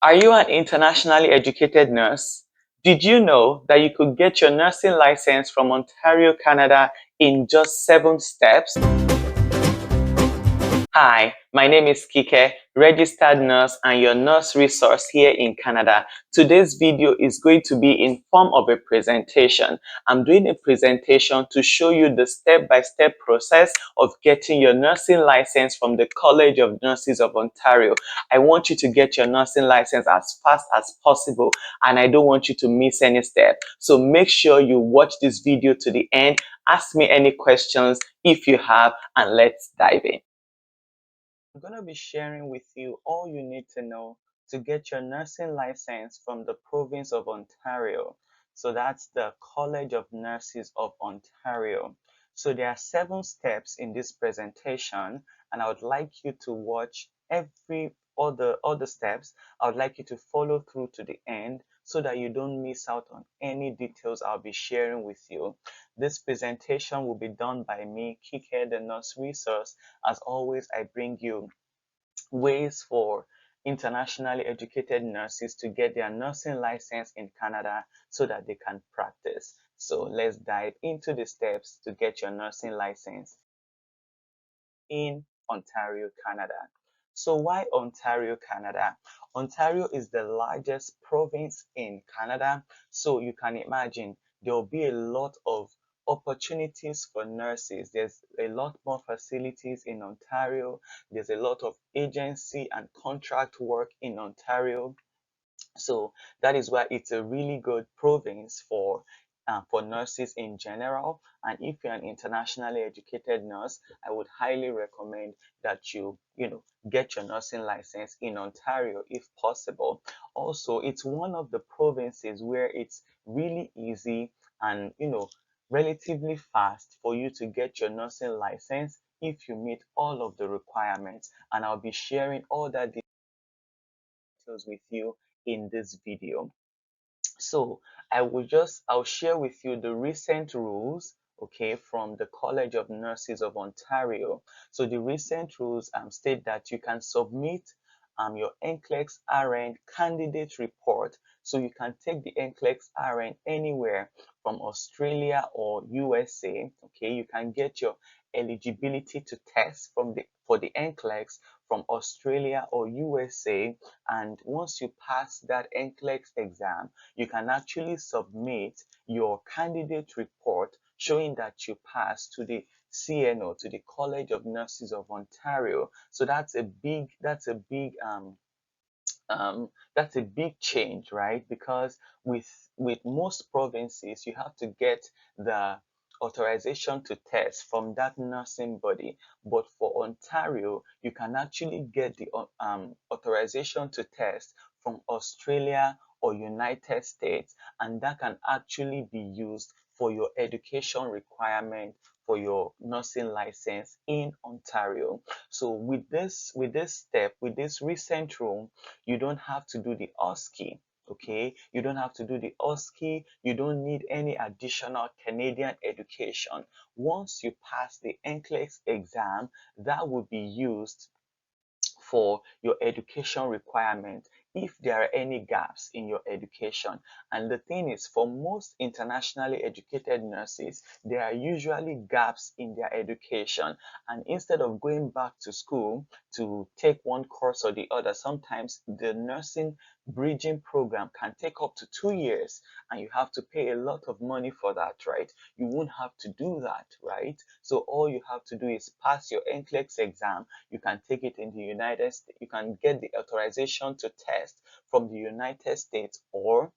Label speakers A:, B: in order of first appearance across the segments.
A: Are you an internationally educated nurse? Did you know that you could get your nursing license from Ontario, Canada in just 7 steps? Hi, my name is Kike, registered nurse and your nurse resource here in Canada. Today's video is going to be in form of a presentation. I'm doing a presentation to show you the step-by-step process of getting your nursing license from the College of Nurses of Ontario. I want you to get your nursing license as fast as possible and I don't want you to miss any step. So make sure you watch this video to the end. Ask me any questions if you have and let's dive in. I'm going to be sharing with you all you need to know to get your nursing license from the province of Ontario. So that's the College of Nurses of Ontario. So there are 7 steps in this presentation and I would like you to watch all the steps. I would like you to follow through to the end so that you don't miss out on any details I'll be sharing with you. This presentation will be done by me, Kike, the nurse resource. As always, I bring you ways for internationally educated nurses to get their nursing license in Canada so that they can practice. So let's dive into the steps to get your nursing license in Ontario, Canada. So why Ontario, Canada? Ontario is the largest province in Canada. So you can imagine there will be a lot of opportunities for nurses. There's a lot more facilities in Ontario. There's a lot of agency and contract work in Ontario. So that is why it's a really good province for nurses in general. And if you're an internationally educated nurse, I would highly recommend that you get your nursing license in Ontario if possible. Also, it's one of the provinces where it's really easy and relatively fast for you to get your nursing license if you meet all of the requirements. And I'll be sharing all that details with you in this video. So I'll share with you the recent rules, okay, from the College of Nurses of Ontario. So the recent rules state that you can submit your NCLEX RN candidate report. So you can take the NCLEX RN anywhere from Australia or USA. Okay, you can get your eligibility to test for the NCLEX from Australia or USA, and once you pass that NCLEX exam, you can actually submit your candidate report showing that you passed to the CNO, to the College of Nurses of Ontario. So that's a big change, right? Because with most provinces, you have to get the authorization to test from that nursing body. But for Ontario, you can actually get the authorization to test from Australia or United States, and that can actually be used for your education requirement for your nursing license in Ontario. So with this recent rule, you don't have to do the OSCE. Okay, you don't have to do the OSCE. You don't need any additional Canadian education. Once you pass the NCLEX exam, that will be used for your education requirement if there are any gaps in your education. And the thing is, for most internationally educated nurses, there are usually gaps in their education. And instead of going back to school to take one course or the other, sometimes the nursing bridging program can take up to 2 years and you have to pay a lot of money for that, right? You won't have to do that, right? So all you have to do is pass your NCLEX exam. You can take it in the United States. You can get the authorization to test from the United States or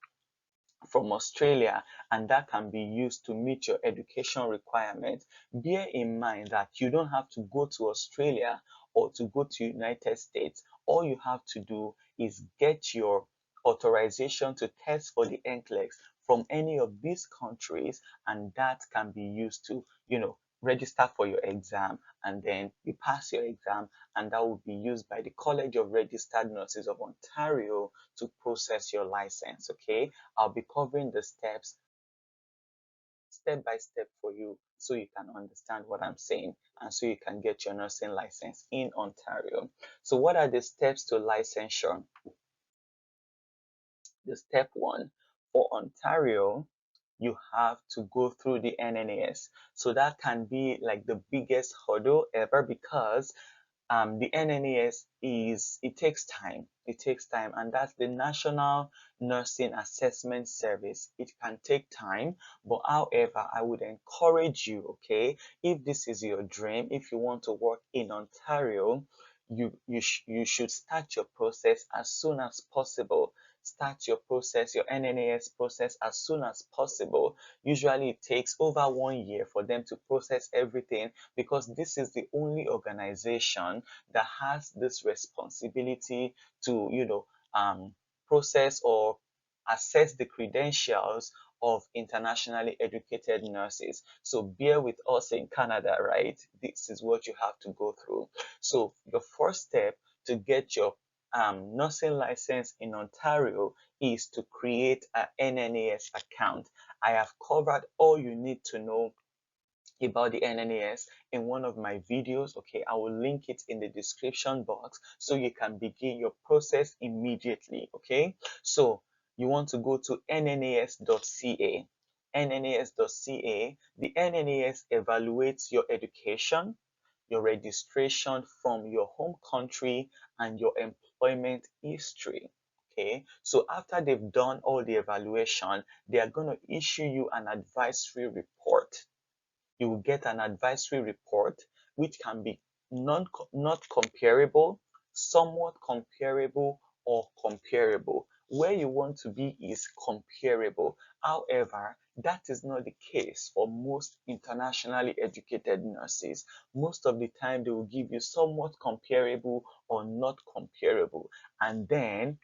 A: from Australia, and that can be used to meet your education requirements. Bear in mind that you don't have to go to Australia or to go to United States. All you have to do is get your authorization to test for the NCLEX from any of these countries, and that can be used to, register for your exam, and then you pass your exam, and that will be used by the College of Registered Nurses of Ontario to process your license. Okay, I'll be covering the steps step by step for you so you can understand what I'm saying and so you can get your nursing license in Ontario. So what are the steps to licensure? The step one for Ontario, you have to go through the NNAS. So that can be like the biggest hurdle ever because the NNAS it takes time. It takes time, and that's the National Nursing Assessment Service. It can take time, but however, I would encourage you, okay, if this is your dream, if you want to work in Ontario, you should start your process as soon as possible. Start your process, your NNAS process as soon as possible. Usually it takes over 1 year for them to process everything because this is the only organization that has this responsibility to, process or assess the credentials of internationally educated nurses. So bear with us in Canada, right? This is what you have to go through. So your first step to get your nursing license in Ontario is to create an NNAS account. I have covered all you need to know about the NNAS in one of my videos. Okay, I will link it in the description box so you can begin your process immediately. Okay, so you want to go to nnas.ca. nnas.ca. The NNAS evaluates your education, your registration from your home country, and your employment history. Okay, so after they've done all the evaluation, they are going to issue you an advisory report. You will get an advisory report which can be not comparable, somewhat comparable, or comparable. Where you want to be is comparable. However, that is not the case for most internationally educated nurses. Most of the time, they will give you somewhat comparable or not comparable. And then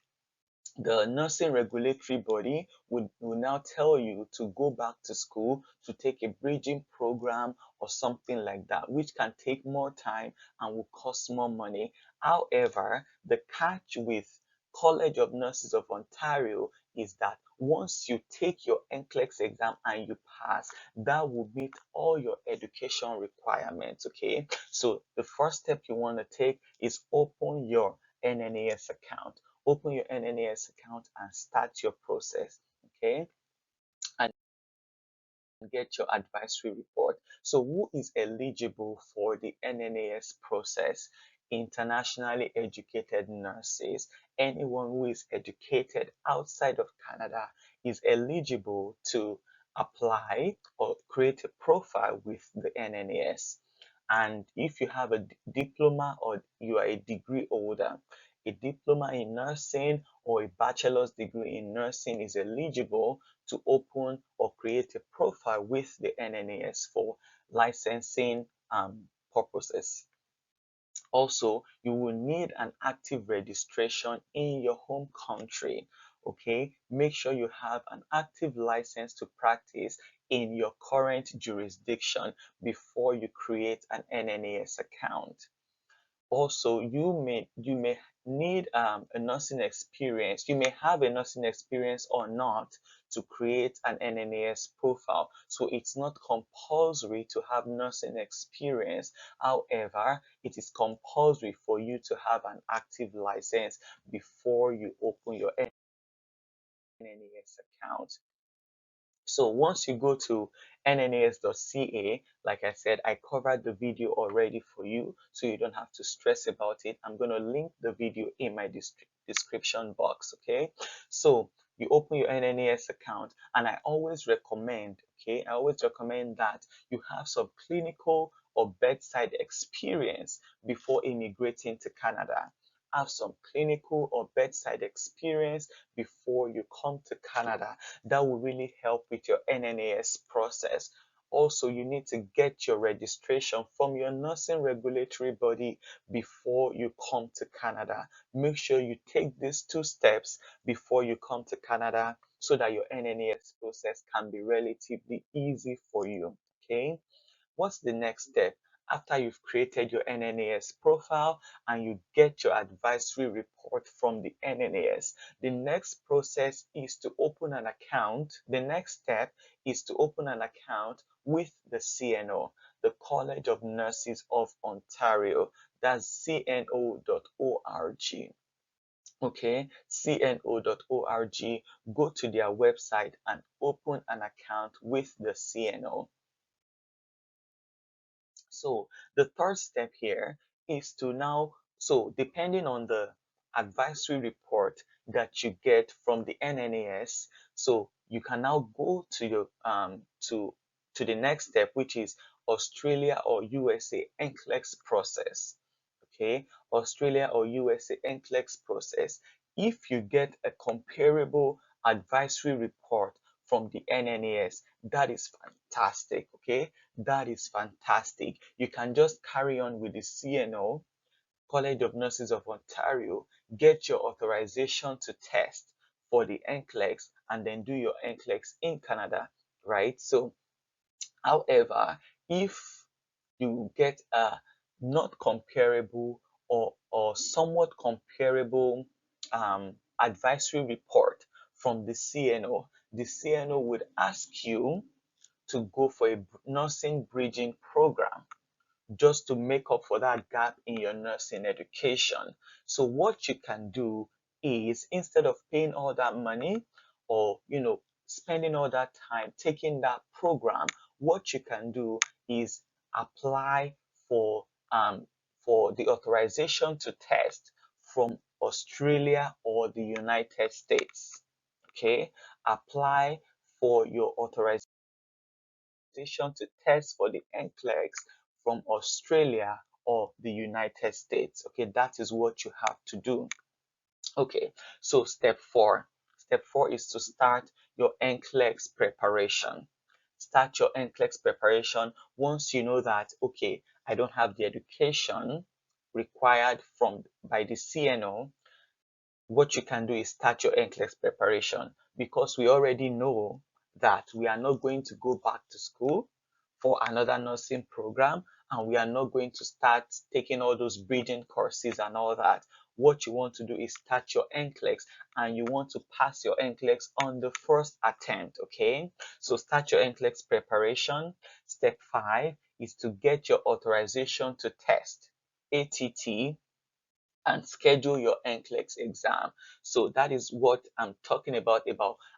A: the nursing regulatory body will now tell you to go back to school to take a bridging program or something like that, which can take more time and will cost more money. However, the catch with College of Nurses of Ontario is that once you take your NCLEX exam and you pass, that will meet all your education requirements. Okay, so the first step you want to take is open your NNAS account. Open your NNAS account and start your process. Okay, and get your advisory report. So who is eligible for the NNAS process? Internationally educated nurses. Anyone who is educated outside of Canada is eligible to apply or create a profile with the NNAS. And if you have a diploma or you are a degree holder, a diploma in nursing or a bachelor's degree in nursing is eligible to open or create a profile with the NNAS for licensing purposes. Also, you will need an active registration in your home country. Okay, make sure you have an active license to practice in your current jurisdiction before you create an NNAS account. Also, you may need a nursing experience. You may have a nursing experience or not to create an NNAS profile. So it's not compulsory to have nursing experience. However, it is compulsory for you to have an active license before you open your NNAS account. So once you go to nnas.ca, like I said, I covered the video already for you, so you don't have to stress about it. I'm going to link the video in my description box, okay? So you open your NNAS account, and I always recommend, okay, I always recommend that you have some clinical or bedside experience before immigrating to Canada. Have some clinical or bedside experience before you come to Canada. That will really help with your NNAS process. Also, you need to get your registration from your nursing regulatory body before you come to Canada. Make sure you take these 2 steps before you come to Canada so that your NNAS process can be relatively easy for you. Okay. What's the next step? After you've created your NNAS profile and you get your advisory report from the NNAS, the next process is to open an account. The next step is to open an account with the CNO, the College of Nurses of Ontario. That's cno.org. okay, cno.org. Go to their website and open an account with the CNO. So the third step here is to now, so depending on the advisory report that you get from the NNAS, so you can now go to your to the next step, which is Australia or USA NCLEX process. Okay, Australia or USA NCLEX process. If you get a comparable advisory report from the NNAS, that is fantastic. Okay, that is fantastic. You can just carry on with the CNO, College of Nurses of Ontario, get your authorization to test for the NCLEX, and then do your NCLEX in Canada, right? So, however, if you get a not comparable or somewhat comparable advisory report from the CNO would ask you to go for a nursing bridging program just to make up for that gap in your nursing education. So what you can do is, instead of paying all that money or spending all that time taking that program, what you can do is apply for for the authorization to test from Australia or the United States. Okay, apply for your authorization to test for the NCLEX from Australia or the United States. Okay, that is what you have to do. Okay, so step four. Step four is to start your NCLEX preparation. Start your NCLEX preparation once you know that, okay, I don't have the education required by the CNO. What you can do is start your NCLEX preparation, because we already know that we are not going to go back to school for another nursing program, and we are not going to start taking all those bridging courses and all that. What you want to do is start your NCLEX, and you want to pass your NCLEX on the first attempt. Okay, so start your NCLEX preparation. Step 5 is to get your authorization to test, ATT, and schedule your NCLEX exam. So that is what I'm talking about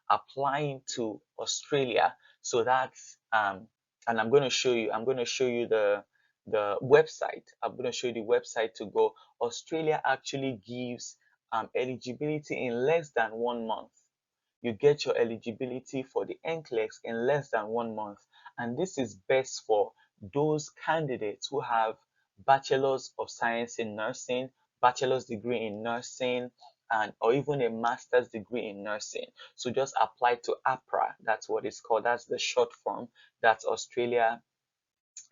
A: applying to Australia. So that's and I'm going to show you the website. I'm going to show you the website to go. Australia actually gives eligibility in less than 1 month. You get your eligibility for the NCLEX in less than 1 month, and this is best for those candidates who have bachelor's of science in nursing, bachelor's degree in nursing, and or even a master's degree in nursing. So just apply to APRA. That's what it's called. That's the short form. That's Australia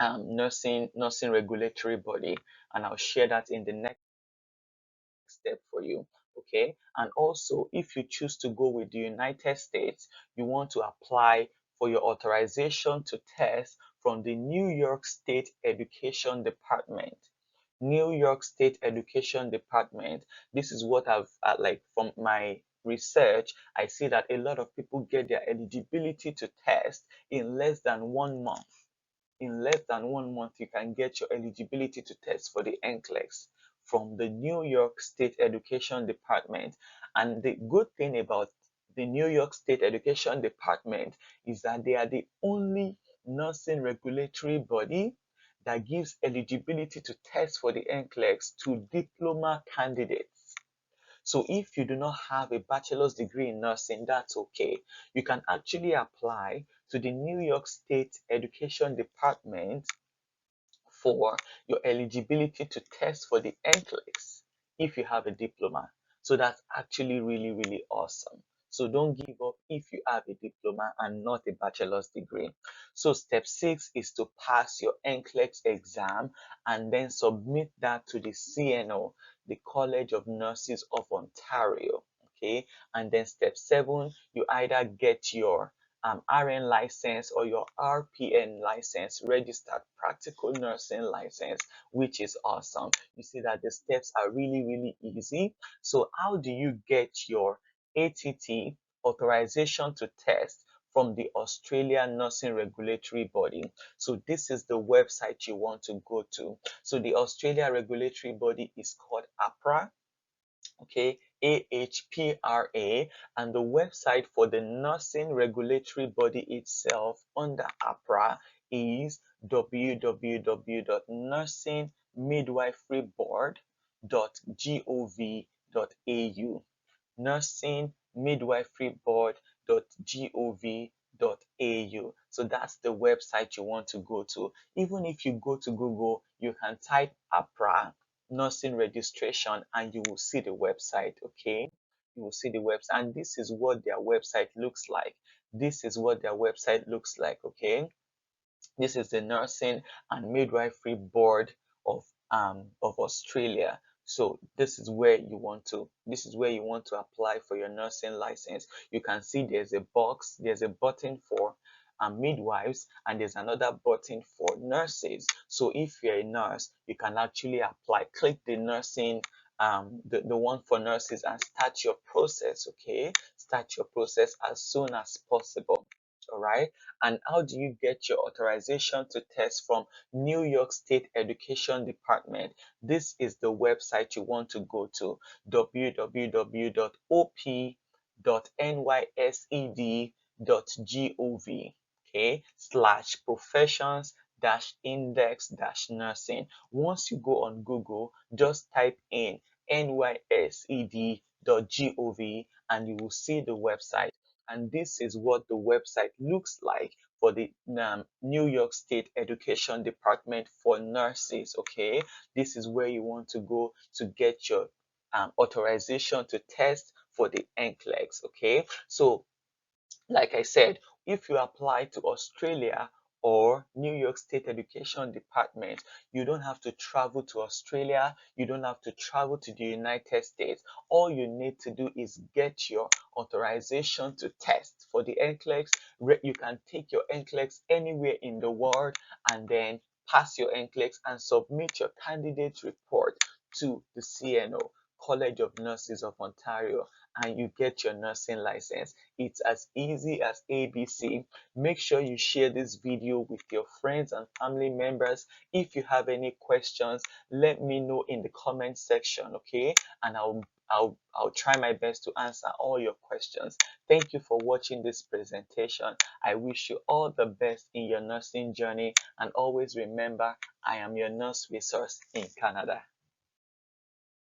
A: nursing regulatory body, and I'll share that in the next step for you. Okay, and also, if you choose to go with the United States, you want to apply for your authorization to test from the New York State Education Department. New York State Education Department. This is what I've like from my research. I see that a lot of people get their eligibility to test in less than 1 month. In less than 1 month, you can get your eligibility to test for the NCLEX from the New York State Education Department. And the good thing about the New York State Education Department is that they are the only nursing regulatory body that gives eligibility to test for the NCLEX to diploma candidates. So if you do not have a bachelor's degree in nursing, that's okay. You can actually apply to the New York State Education Department for your eligibility to test for the NCLEX if you have a diploma. So that's actually really, really awesome. So don't give up if you have a diploma and not a bachelor's degree. So step 6 is to pass your NCLEX exam and then submit that to the CNO, the College of Nurses of Ontario. Okay, and then step 7, you either get your RN license or your RPN license, registered practical nursing license, which is awesome. You see that the steps are really, really easy. So how do you get your ATT, authorization to test, from the Australian Nursing Regulatory Body? So this is the website you want to go to. So the Australia Regulatory Body is called APRA. Okay, AHPRA, and the website for the nursing regulatory body itself under APRA is www.nursingmidwiferyboard.gov.au. nursingmidwiferyboard.gov.au. So that's the website you want to go to. Even if you go to Google, you can type APRA nursing registration and you will see the website. Okay, you will see the website, and this is what their website looks like. This is what their website looks like. Okay, this is the Nursing and Midwifery Board of Australia. So this is where you want to apply for your nursing license. You can see there's a box, there's a button for midwives, and there's another button for nurses. So if you're a nurse, you can actually apply. Click the nursing the one for nurses and start your process. Okay, start your process as soon as possible. All right. And how do you get your authorization to test from New York State Education Department? This is the website you want to go to: www.op.nysed.gov, okay, /professions index nursing. Once you go on Google, just type in nysed.gov and you will see the website. And this is what the website looks like for the New York State Education Department for nurses. Okay, this is where you want to go to get your authorization to test for the NCLEX. Okay, so like I said, if you apply to Australia or New York State Education Department, you don't have to travel to Australia, you don't have to travel to the United States. All you need to do is get your authorization to test for the NCLEX. You can take your NCLEX anywhere in the world and then pass your NCLEX and submit your candidate report to the CNO, College of Nurses of Ontario, and you get your nursing license. It's as easy as ABC. Make sure you share this video with your friends and family members. If you have any questions, let me know in the comment section, okay? And I'll try my best to answer all your questions. Thank you for watching this presentation. I wish you all the best in your nursing journey, and always remember, I am your nurse resource in Canada.